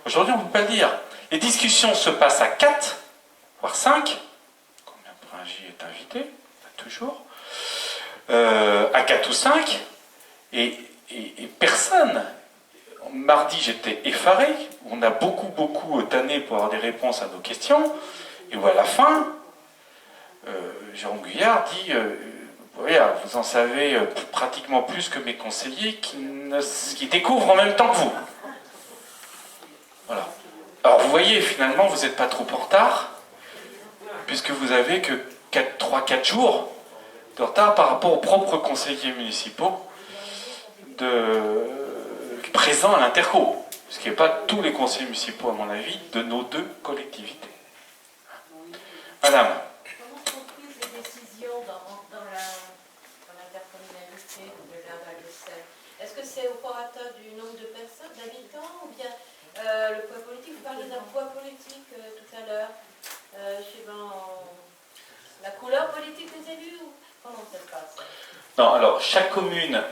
Aujourd'hui, on ne peut pas le dire. Les discussions se passent à 4, voire 5. Combien Pringy est invité? Pas toujours. À 4 ou 5. Et personne. Mardi, j'étais effaré. On a beaucoup tanné pour avoir des réponses à nos questions. Et où à la fin, Jérôme Guyard dit vous en savez pratiquement plus que mes conseillers qui découvrent en même temps que vous. Voilà. Alors vous voyez, finalement, vous n'êtes pas trop en retard, puisque vous avez que 3-4 jours de retard par rapport aux propres conseillers municipaux présents à l'Interco, ce qui n'est pas tous les conseillers municipaux, à mon avis, de nos 2 collectivités. Madame. Comment sont prises les décisions dans l'intercommunalité de Laval-de-Seine? Est-ce que c'est au prorata du nombre de personnes, d'habitants, ou bien le poids politique? Vous parliez d'un poids politique tout à l'heure, suivant la couleur politique des élus, ou comment ça se passe? Non, alors chaque commune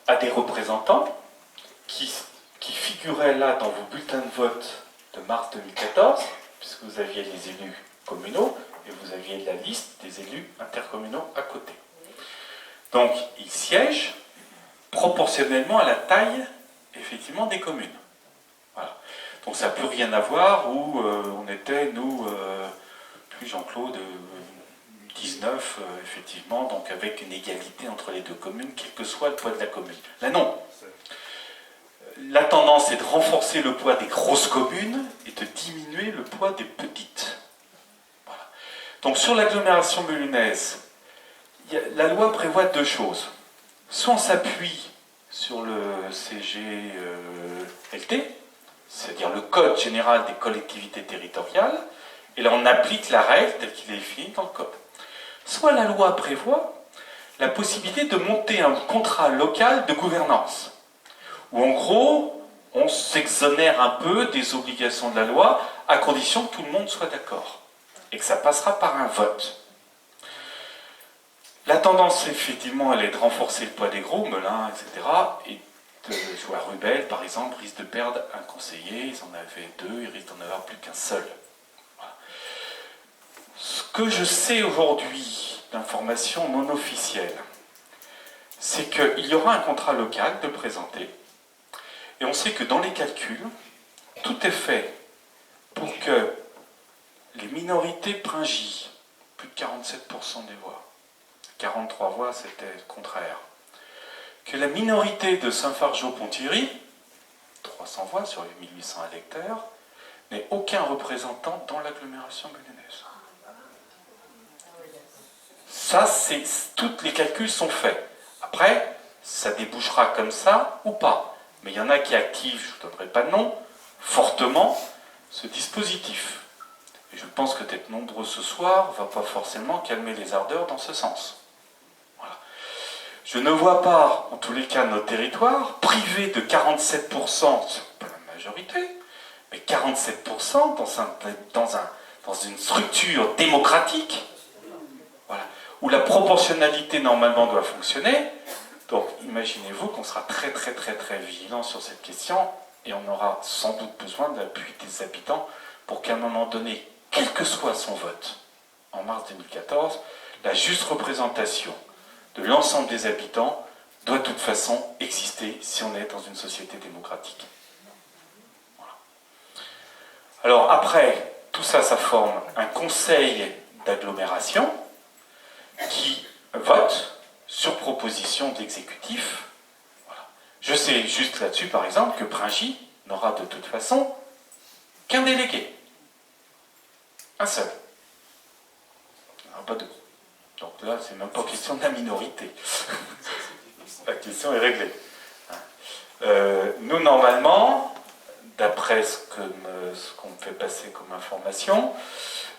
a des représentants qui figuraient là dans vos bulletins de vote de mars 2014, puisque vous aviez les élus communaux et vous aviez la liste des élus intercommunaux à côté. Donc, ils siègent proportionnellement à la taille, effectivement, des communes. Voilà. Donc, ça n'a plus rien à voir où on était, nous, plus Jean-Claude, 19, effectivement, donc avec une égalité entre les 2 communes, quel que soit le poids de la commune. Là, non. La tendance est de renforcer le poids des grosses communes et de diminuer le poids des petites. Voilà. Donc sur l'agglomération melunaise, la loi prévoit 2 choses. Soit on s'appuie sur le CGLT, c'est-à-dire le Code général des collectivités territoriales, et là on applique la règle telle qu'il est définie dans le Code. Soit la loi prévoit la possibilité de monter un contrat local de gouvernance, où en gros, on s'exonère un peu des obligations de la loi, à condition que tout le monde soit d'accord, et que ça passera par un vote. La tendance, effectivement, elle est de renforcer le poids des gros, Melun, etc., et de jouer à Rubel, par exemple, risque de perdre un conseiller, ils en avaient 2, ils risquent d'en avoir plus qu'un seul. Voilà. Ce que je sais aujourd'hui, d'informations non officielles, c'est qu'il y aura un contrat local de présenter. Et on sait que dans les calculs, tout est fait pour que les minorités Pringy, plus de 47% des voix, 43 voix c'était le contraire, que la minorité de Saint-Fargeau-Ponthierry, 300 voix sur les 1800 électeurs, n'ait aucun représentant dans l'agglomération melunaise. Ça, tous les calculs sont faits. Après, ça débouchera comme ça ou pas. Mais il y en a qui activent, je ne donnerai pas de nom, fortement ce dispositif. Et je pense que d'être nombreux ce soir ne va pas forcément calmer les ardeurs dans ce sens. Voilà. Je ne vois pas, en tous les cas, nos territoires privés de 47%, c'est pas la majorité, mais 47% dans une structure démocratique, voilà, où la proportionnalité normalement doit fonctionner. Donc, imaginez-vous qu'on sera très vigilant sur cette question et on aura sans doute besoin de l'appui des habitants pour qu'à un moment donné, quel que soit son vote, en mars 2014, la juste représentation de l'ensemble des habitants doit de toute façon exister si on est dans une société démocratique. Voilà. Alors après, tout ça, ça forme un conseil d'agglomération qui vote sur proposition d'exécutif. Voilà. Je sais juste là-dessus, par exemple, que Pringy n'aura de toute façon qu'un délégué. Un seul. Il n'y en aura pas 2. Donc là, c'est même pas question de la minorité. La question est réglée. Nous, normalement, d'après ce qu'on me fait passer comme information,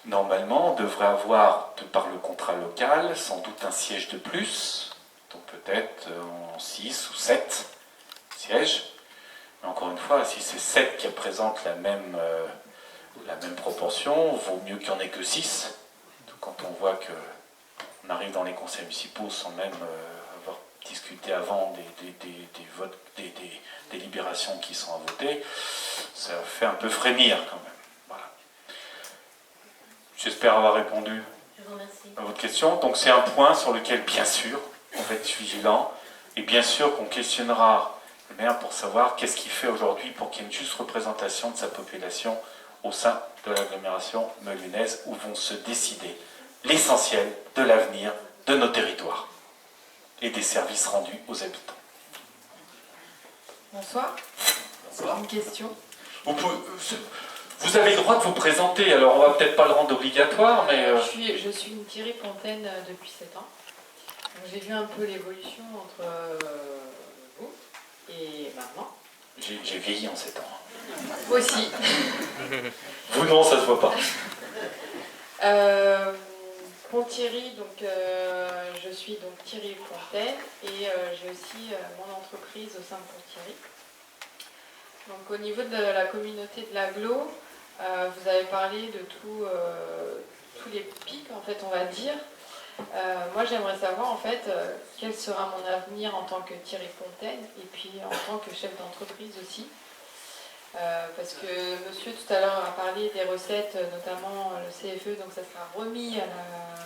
normalement, on devrait avoir, de par le contrat local, sans doute un siège de plus, donc peut-être en 6 ou 7 sièges. Mais encore une fois, si c'est 7 qui représentent la même proportion, vaut mieux qu'il n'y en ait que 6. Quand on voit qu'on arrive dans les conseils municipaux sans même avoir discuté discuté avant des votes, des délibérations qui sont à voter, ça fait un peu frémir quand même. Voilà. J'espère avoir répondu à votre question. Donc c'est un point sur lequel, bien sûr, on va être vigilant, et bien sûr qu'on questionnera le maire pour savoir qu'est-ce qu'il fait aujourd'hui pour qu'il y ait une juste représentation de sa population au sein de l'agglomération meulunaise, où vont se décider l'essentiel de l'avenir de nos territoires et des services rendus aux habitants. Bonsoir. Bonsoir. Une question. Vous avez le droit de vous présenter, alors on va peut-être pas le rendre obligatoire, mais... Je suis une Thierry Fontaine depuis 7 ans. J'ai vu un peu l'évolution entre vous et maintenant. J'ai vieilli en 7 ans. Moi aussi. Vous non, ça se voit pas. Pour Thierry, donc, je suis donc Thierry Fontaine et j'ai aussi mon entreprise au sein de Thierry. Donc au niveau de la communauté de l'agglo, vous avez parlé de tous les pics, en fait, on va dire. Moi, j'aimerais savoir, en fait, quel sera mon avenir en tant que Thierry Fontaine et puis en tant que chef d'entreprise aussi. Parce que monsieur tout à l'heure a parlé des recettes, notamment le CFE, donc ça sera remis à la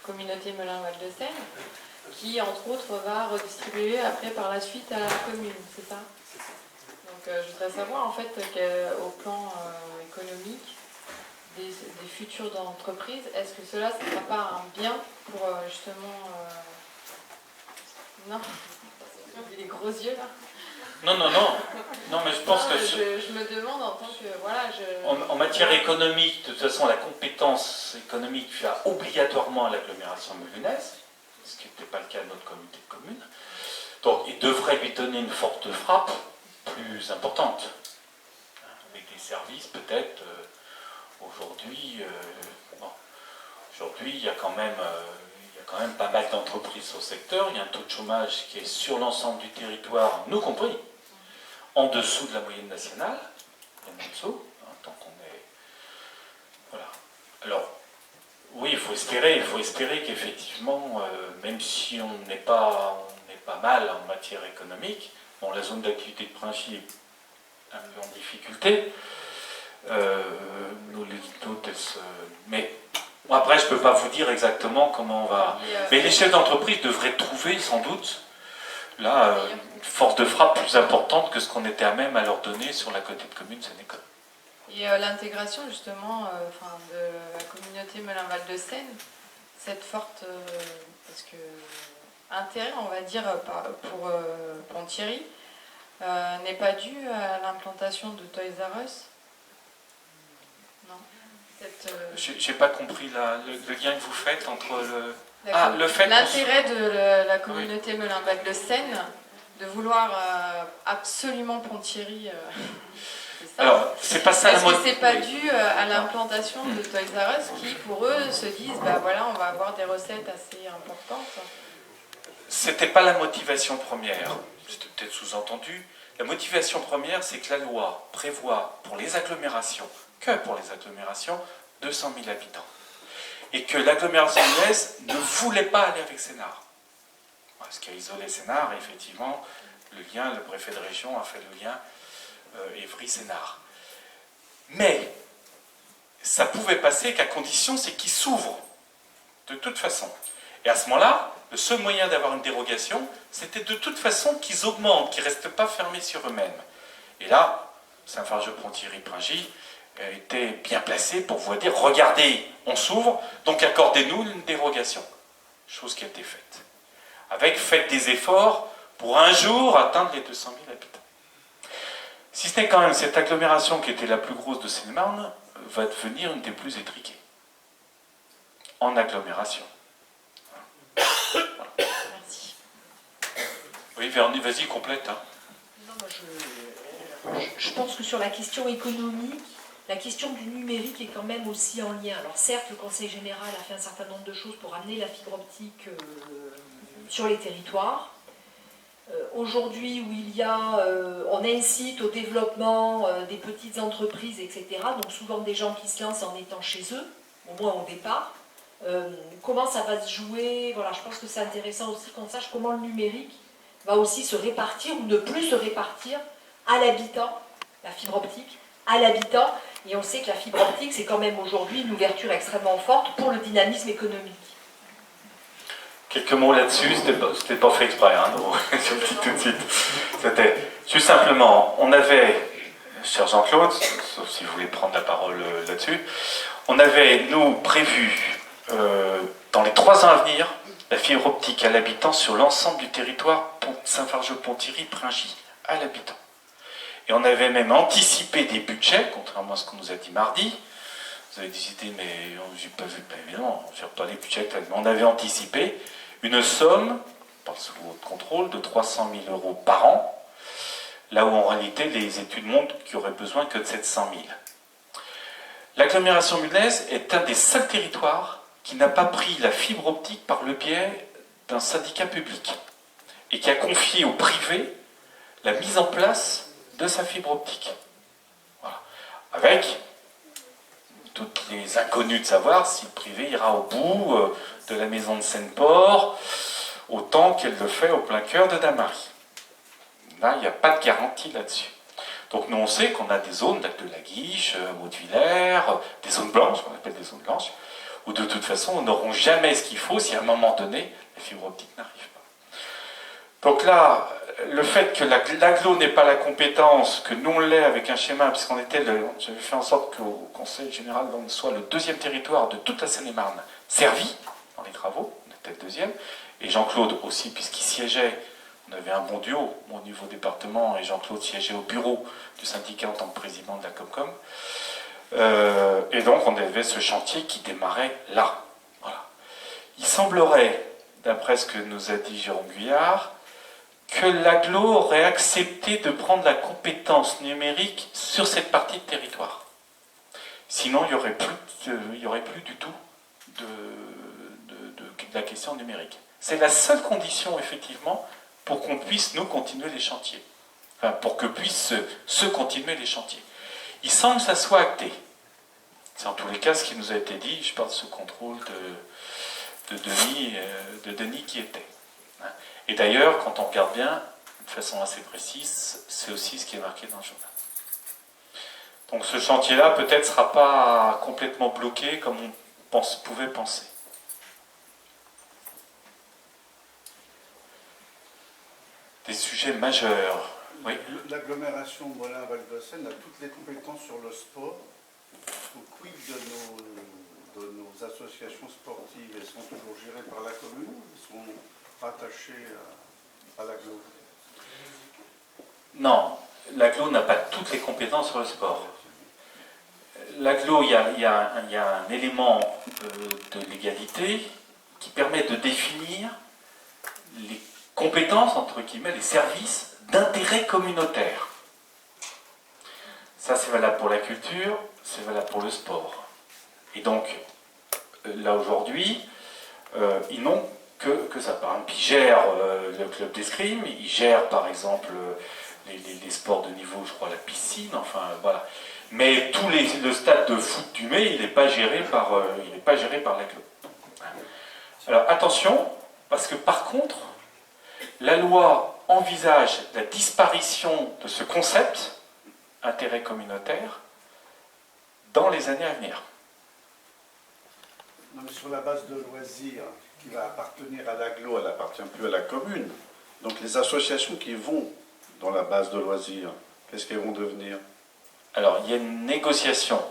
communauté Melun-Val de Seine, qui entre autres va redistribuer après par la suite à la commune, c'est ça? Donc je voudrais savoir en fait qu'au plan économique des futures entreprises, est-ce que cela ne sera pas un bien pour justement... Non, les gros yeux là. Non, non, non. Non, mais je pense que... Je me demande en tant que... Voilà, en matière économique, de toute façon, la compétence économique va obligatoirement à l'agglomération meulunaise, ce qui n'était pas le cas de notre communauté de communes. Donc, il devrait lui donner une forte frappe plus importante. Avec des services, peut-être, aujourd'hui... Aujourd'hui, il y a quand même pas mal d'entreprises au secteur. Il y a un taux de chômage qui est sur l'ensemble du territoire, nous compris, en dessous de la moyenne nationale, en dessous, tant qu'on est... Voilà. Alors, oui, il faut espérer qu'effectivement, même si on n'est pas mal en matière économique, bon, la zone d'activité de Princhy est un peu en difficulté, mais bon, après, je ne peux pas vous dire exactement comment on va... Mais les chefs d'entreprise devraient trouver, sans doute, là, une force de frappe plus importante que ce qu'on était à même à leur donner sur la côté de commune Sénégal. Et l'intégration, justement, de la communauté Melun-Val de Seine, cette forte parce que, intérêt, on va dire, pour Thierry, n'est pas due à l'implantation de Toys R Us? Non. J'ai pas compris le lien que vous faites entre l'intérêt de la communauté Melun-Val de Seine de vouloir absolument Pont-Thierry. Alors, c'est pas ça. Est-ce que c'est pas dû à l'implantation de Toys R Us qui, pour eux, se disent, bah voilà, on va avoir des recettes assez importantes? C'était pas la motivation première. C'était peut-être sous-entendu. La motivation première, c'est que la loi prévoit pour les agglomérations, que pour les agglomérations, 200 000 habitants. Et que l'agglomération lyonnaise ne voulait pas aller avec Sénart. Ce qui a isolé Sénart, effectivement, le préfet de région a fait le lien Évry-Sénart. Mais ça pouvait passer qu'à condition, c'est qu'ils s'ouvrent, de toute façon. Et à ce moment-là, le seul moyen d'avoir une dérogation, c'était de toute façon qu'ils augmentent, qu'ils ne restent pas fermés sur eux-mêmes. Et là, Saint-Fargeau-Pont-Thierry-Pringy était bien placé pour vous dire, regardez, on s'ouvre, donc accordez-nous une dérogation. Chose qui a été faite. Faites des efforts pour un jour atteindre les 200 000 habitants. Si ce n'est quand même cette agglomération qui était la plus grosse de Seine-et-Marne, va devenir une des plus étriquées. En agglomération. Voilà. Merci. Oui, Véronique, vas-y, complète. Hein. Non, moi je pense que sur la question économique, la question du numérique est quand même aussi en lien. Alors certes, le Conseil général a fait un certain nombre de choses pour amener la fibre optique sur les territoires. Aujourd'hui, où on incite au développement des petites entreprises, etc. Donc souvent des gens qui se lancent en étant chez eux, au moins au départ. comment ça va se jouer. Voilà, je pense que c'est intéressant aussi qu'on sache comment le numérique va aussi se répartir ou ne plus se répartir à l'habitant, la fibre optique, à l'habitant. Et on sait que la fibre optique, c'est quand même aujourd'hui une ouverture extrêmement forte pour le dynamisme économique. Quelques mots là-dessus, c'était pas fait exprès, hein, donc, je vous le dis tout de suite. C'était juste simplement, on avait, cher Jean-Claude, sauf si vous voulez prendre la parole là-dessus, on avait, nous, prévu, dans les 3 ans à venir, la fibre optique à l'habitant sur l'ensemble du territoire Saint-Fargeau-Pont-Thierry-Pringy, à l'habitant. Et on avait même anticipé des budgets, contrairement à ce qu'on nous a dit mardi. Vous avez des idées, mais j'ai pas vu, évidemment, on ne gère pas les budgets, mais on avait anticipé une somme, sous votre contrôle, de 300 000 € par an, là où en réalité les études montrent qu'il n'y aurait besoin que de 700 000. L'agglomération mulhouse est un des seuls territoires qui n'a pas pris la fibre optique par le biais d'un syndicat public et qui a confié au privé la mise en place de sa fibre optique. Voilà. Avec toutes les inconnues de savoir si le privé ira au bout de la maison de Seine-Port autant qu'elle le fait au plein cœur de Damary. Là, il n'y a pas de garantie là-dessus. Donc nous, on sait qu'on a des zones, lac de la Guiche, Haute-Villers, des zones blanches, qu'on appelle des zones blanches, où de toute façon, on n'auront jamais ce qu'il faut si à un moment donné, la fibre optique n'arrive pas. Donc là, le fait que l'agglo n'ait pas la compétence, que nous on l'ait avec un schéma, puisqu'on était, j'avais fait en sorte qu'au Conseil général, on soit le 2e territoire de toute la Seine-et-Marne servi dans les travaux, on était le 2e, et Jean-Claude aussi, puisqu'il siégeait, on avait un bon duo au niveau département, et Jean-Claude siégeait au bureau du syndicat en tant que président de la Comcom, et donc on avait ce chantier qui démarrait là. Voilà. Il semblerait, d'après ce que nous a dit Jérôme Guyard, que l'agglo aurait accepté de prendre la compétence numérique sur cette partie de territoire. Sinon, il n'y aurait plus du tout de la question numérique. C'est la seule condition, effectivement, pour qu'on puisse, nous, continuer les chantiers. Enfin, pour que puissent se continuer les chantiers. Il semble que ça soit acté. C'est en tous les cas ce qui nous a été dit, je parle sous contrôle de Denis qui était. Et d'ailleurs, quand on regarde bien, de façon assez précise, c'est aussi ce qui est marqué dans le journal. Donc ce chantier-là, peut-être, ne sera pas complètement bloqué comme on pouvait penser. Des sujets majeurs. Oui. L'agglomération Moulins-Val-de-Seine a toutes les compétences sur le sport. Donc, quid de nos associations sportives? Elles sont toujours gérées par la commune ou elles sont rattachées à l'agglo? Non, l'agglo n'a pas toutes les compétences sur le sport. L'agglo, il y a un élément de légalité qui permet de définir les compétences, entre guillemets, les services d'intérêt communautaire. Ça, c'est valable pour la culture, c'est valable pour le sport. Et donc, là aujourd'hui, ils n'ont que ça. Par exemple, ils gèrent le club d'escrime, ils gèrent par exemple les sports de niveau, je crois, la piscine, enfin voilà. Mais le stade de foot du Mai, il n'est pas géré par l'agglo. Alors attention, parce que par contre, la loi envisage la disparition de ce concept, intérêt communautaire, dans les années à venir. Non, mais sur la base de loisirs qui va appartenir à l'agglo, elle n'appartient plus à la commune. Donc les associations qui vont dans la base de loisirs, qu'est-ce qu'elles vont devenir? Alors, il y a une négociation.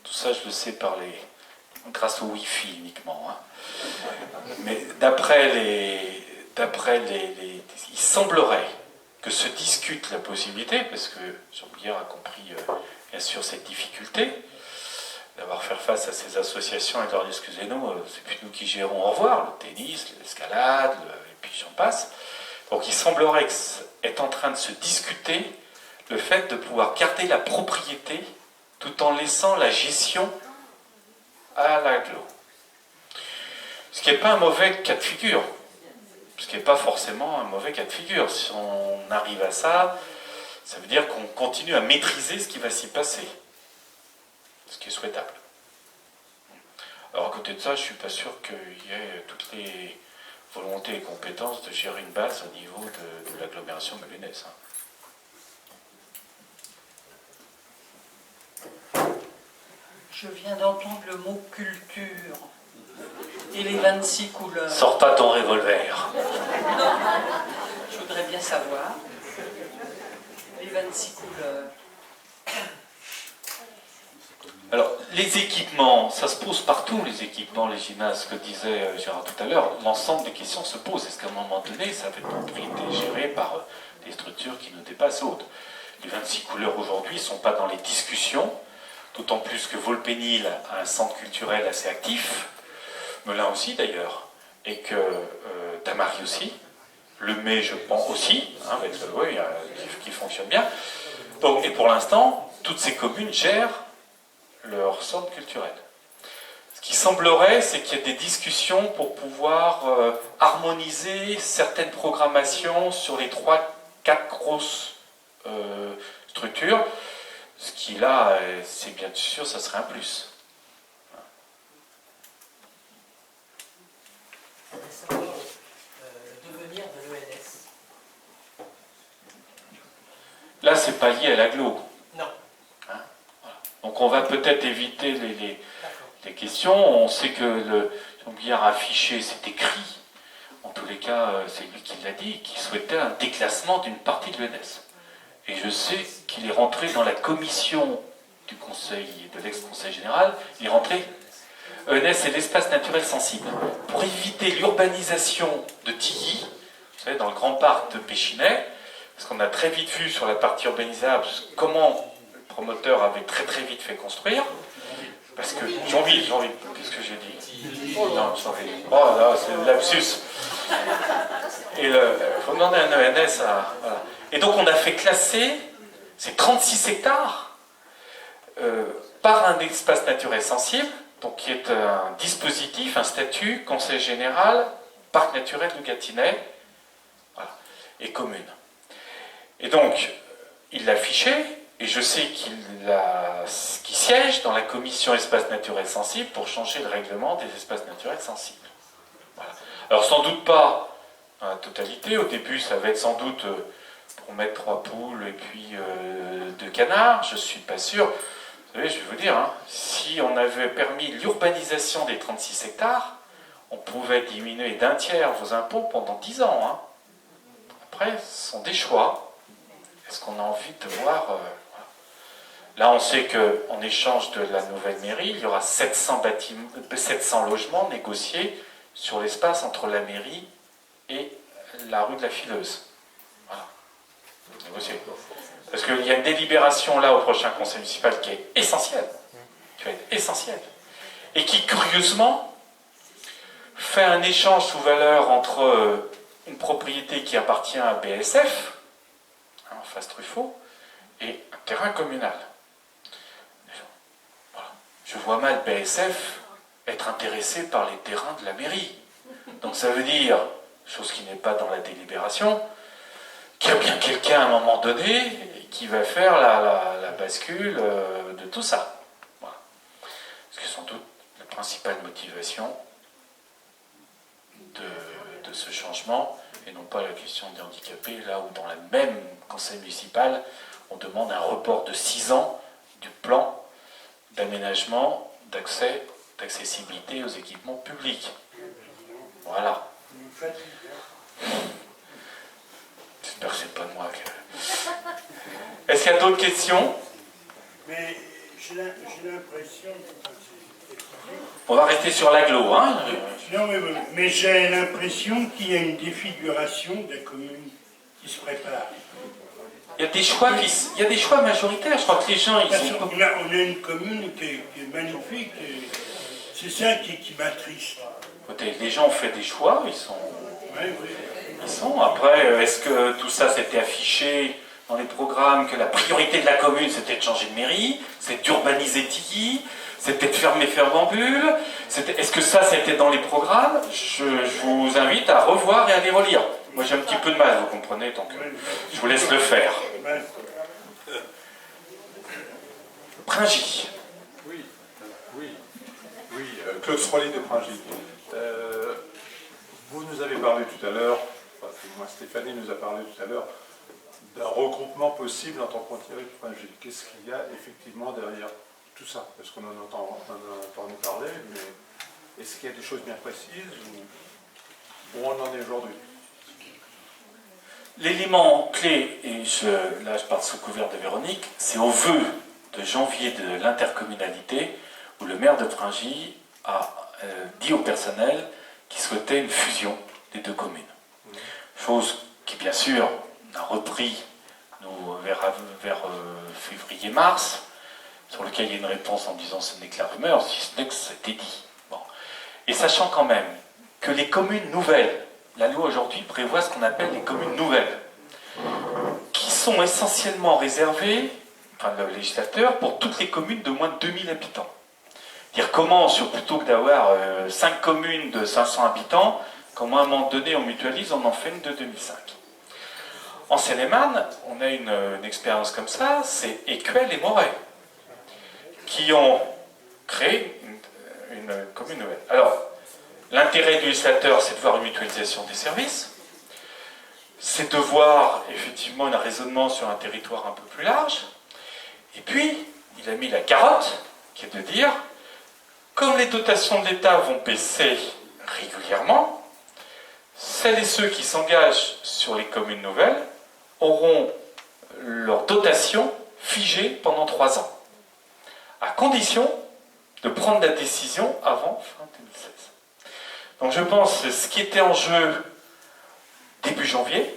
Tout ça, je le sais grâce au Wi-Fi uniquement. Hein. Mais il semblerait que se discute la possibilité, parce que Jean-Pierre a compris, bien sûr, cette difficulté, d'avoir faire face à ces associations et de leur dire, excusez-nous, c'est plus nous qui gérons, au revoir, le tennis, l'escalade, et puis j'en passe. Donc il semblerait être en train de se discuter le fait de pouvoir garder la propriété tout en laissant la gestion à l'agglo. Ce qui n'est pas un mauvais cas de figure. Ce qui n'est pas forcément un mauvais cas de figure. Si on arrive à ça, ça veut dire qu'on continue à maîtriser ce qui va s'y passer. Ce qui est souhaitable. Alors à côté de ça, je ne suis pas sûr qu'il y ait toutes les volontés et compétences de gérer une base au niveau de l'agglomération melunnaise. Je viens d'entendre le mot culture et les 26 couleurs. Sors pas ton revolver. Je voudrais bien savoir. Les 26 couleurs. Alors, les équipements, ça se pose partout, les équipements, les gymnases, ce que disait Gérard tout à l'heure, l'ensemble des questions se posent. Est-ce qu'à un moment donné, ça va être propriété gérée par des structures qui nous dépassent autres? Les 26 couleurs aujourd'hui ne sont pas dans les discussions, d'autant plus que Volpénil a un centre culturel assez actif, Melun aussi d'ailleurs, et que Damary aussi, Le May, je pense aussi, hein, avec qui fonctionne bien. Donc, et pour l'instant, toutes ces communes gèrent leur centre culturel. Ce qui semblerait, c'est qu'il y a des discussions pour pouvoir harmoniser certaines programmations sur les 3-4 grosses structures, ce qui là, c'est bien sûr, ça serait un plus. Savoir le devenir de l'ENS. Là, c'est pas lié à l'agglo. Non. Hein, voilà. Donc on va peut-être éviter les questions. On sait que le Jean-Guillard a affiché, c'est écrit, en tous les cas, c'est lui qui l'a dit, qu'il souhaitait un déclassement d'une partie de l'ENS. Et je sais qu'il est rentré dans la commission du conseil, de l'ex-conseil général, il est rentré. ENS, c'est l'espace naturel sensible. Pour éviter l'urbanisation de Tilly, vous savez, dans le grand parc de Péchinet, parce qu'on a très vite vu sur la partie urbanisable comment le promoteur avait très très vite fait construire. Parce que Jeanville, qu'est-ce que j'ai dit? Non, Jeanville. Oh là, c'est le lapsus. Et il faut demander un ENS à. Voilà. Et donc on a fait classer ces 36 hectares par un espace naturel sensible, donc qui est un dispositif, un statut, conseil général, parc naturel du Gâtinais, voilà, et commune. Et donc, il l'a affiché, et je sais qu'il siège dans la commission espaces naturels sensibles pour changer le règlement des espaces naturels sensibles. Voilà. Alors sans doute pas dans la totalité, au début ça va être sans doute pour mettre 3 poules et puis 2 canards, je ne suis pas sûr. Vous savez, je vais vous dire, hein, si on avait permis l'urbanisation des 36 hectares, on pouvait diminuer d'un tiers vos impôts pendant 10 ans. Hein. Après, ce sont des choix. Est-ce qu'on a envie de voir... voilà. Là, on sait qu'en échange de la nouvelle mairie, il y aura 700 logements négociés sur l'espace entre la mairie et la rue de la Fileuse. Voilà. Négocié. Parce qu'il y a une délibération là au prochain conseil municipal qui est essentielle. Qui va être essentielle. Et qui, curieusement, fait un échange sous valeur entre une propriété qui appartient à BSF, en face Truffaut, et un terrain communal. Voilà. Je vois mal BSF être intéressé par les terrains de la mairie. Donc ça veut dire, chose qui n'est pas dans la délibération, qu'il y a bien quelqu'un à un moment donné qui va faire la bascule de tout ça. Voilà. Ce qui est sans doute la principale motivation de ce changement, et non pas la question des handicapés, là où dans le même conseil municipal, on demande un report de 6 ans du plan d'aménagement, d'accessibilité aux équipements publics. Voilà. J'espère que c'est pas de moi que... Est-ce qu'il y a d'autres questions? Mais j'ai l'impression... On va rester sur l'agglo, hein? Non, mais j'ai l'impression qu'il y a une défiguration de la commune qui se prépare. Il y a des choix majoritaires. Je crois que les gens... On a une commune qui est magnifique. C'est ça qui m'attriste. Écoutez, les gens ont fait des choix, ils sont... Ouais, oui. Ils sont. Après, est-ce que tout ça s'était affiché dans les programmes, que la priorité de la commune c'était de changer de mairie, c'est d'urbaniser Tilly, c'était de fermer Fervambule, est-ce que ça c'était dans les programmes? Je vous invite à revoir et à les relire. Moi j'ai un petit peu de mal, vous comprenez, donc je vous laisse le faire. Pringy. Oui, Claude Frollet de Pringy. Vous nous avez parlé tout à l'heure, enfin, moi Stéphanie nous a parlé tout à l'heure, d'un regroupement possible entre Ponthierry et Pringy. Qu'est-ce qu'il y a effectivement derrière tout ça? Parce qu'on en entend entendu parler, mais est-ce qu'il y a des choses bien précises où on en est aujourd'hui? L'élément clé, et là je parle sous couvert de Véronique, c'est au vœu de janvier de l'intercommunalité où le maire de Pringy a dit au personnel qu'il souhaitait une fusion des deux communes. Chose qui bien sûr a repris vers février-mars, sur lequel il y a une réponse en disant ce n'est que la rumeur, si ce n'est que c'était dit. Bon. Et sachant quand même que les communes nouvelles, la loi aujourd'hui prévoit ce qu'on appelle les communes nouvelles, qui sont essentiellement réservées, enfin le législateur, pour toutes les communes de moins de 2000 habitants. Dire comment, plutôt que d'avoir 5 communes de 500 habitants, comment à un moment donné on mutualise, on en fait une de 2005. En Seine-et-Marne, on a une expérience comme ça, c'est Écuelle et Moret, qui ont créé une commune nouvelle. Alors, l'intérêt du législateur, c'est de voir une mutualisation des services, c'est de voir effectivement un raisonnement sur un territoire un peu plus large, et puis, il a mis la carotte, qui est de dire, comme les dotations de l'État vont baisser régulièrement, celles et ceux qui s'engagent sur les communes nouvelles auront leur dotation figée pendant 3 ans, à condition de prendre la décision avant fin 2016. Donc je pense que ce qui était en jeu début janvier,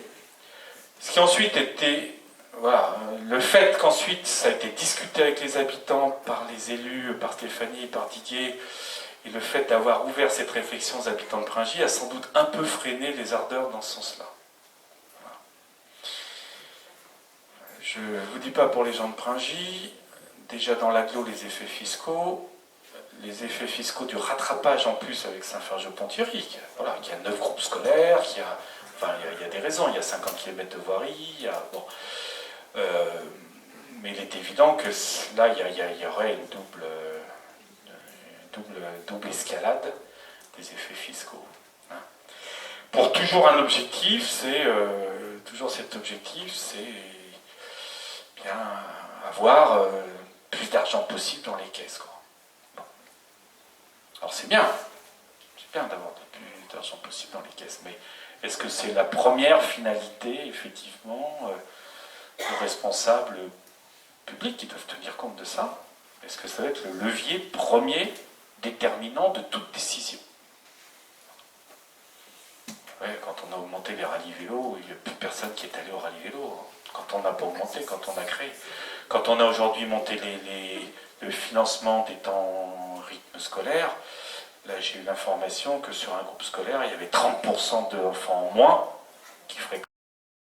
ce qui ensuite était, voilà, le fait qu'ensuite ça a été discuté avec les habitants, par les élus, par Stéphanie, par Didier, et le fait d'avoir ouvert cette réflexion aux habitants de Pringy a sans doute un peu freiné les ardeurs dans ce sens-là. Voilà. Je ne vous dis pas pour les gens de Pringy, déjà dans l'agglo les effets fiscaux du rattrapage en plus avec Saint-Fargeau-Ponthierry, voilà, qui a 9 groupes scolaires, il y a des raisons, il y a 50 km de voirie, mais il est évident que là, il y aurait une double escalade des effets fiscaux. Hein. Pour toujours un objectif, cet objectif, c'est bien avoir plus d'argent possible dans les caisses, quoi. Bon. Alors c'est bien d'avoir plus d'argent possible dans les caisses, mais est-ce que c'est la première finalité, effectivement, des responsables publics qui doivent tenir compte de ça? Est-ce que ça va être le levier premier déterminant de toute décision? Ouais, quand on a augmenté les rallyes vélo, il n'y a plus personne qui est allé au rallye vélo. Quand on n'a pas augmenté, quand on a créé. Quand on a aujourd'hui monté le financement des temps rythme scolaire, là j'ai eu l'information que sur un groupe scolaire, il y avait 30% d'enfants en moins qui fréquentaient.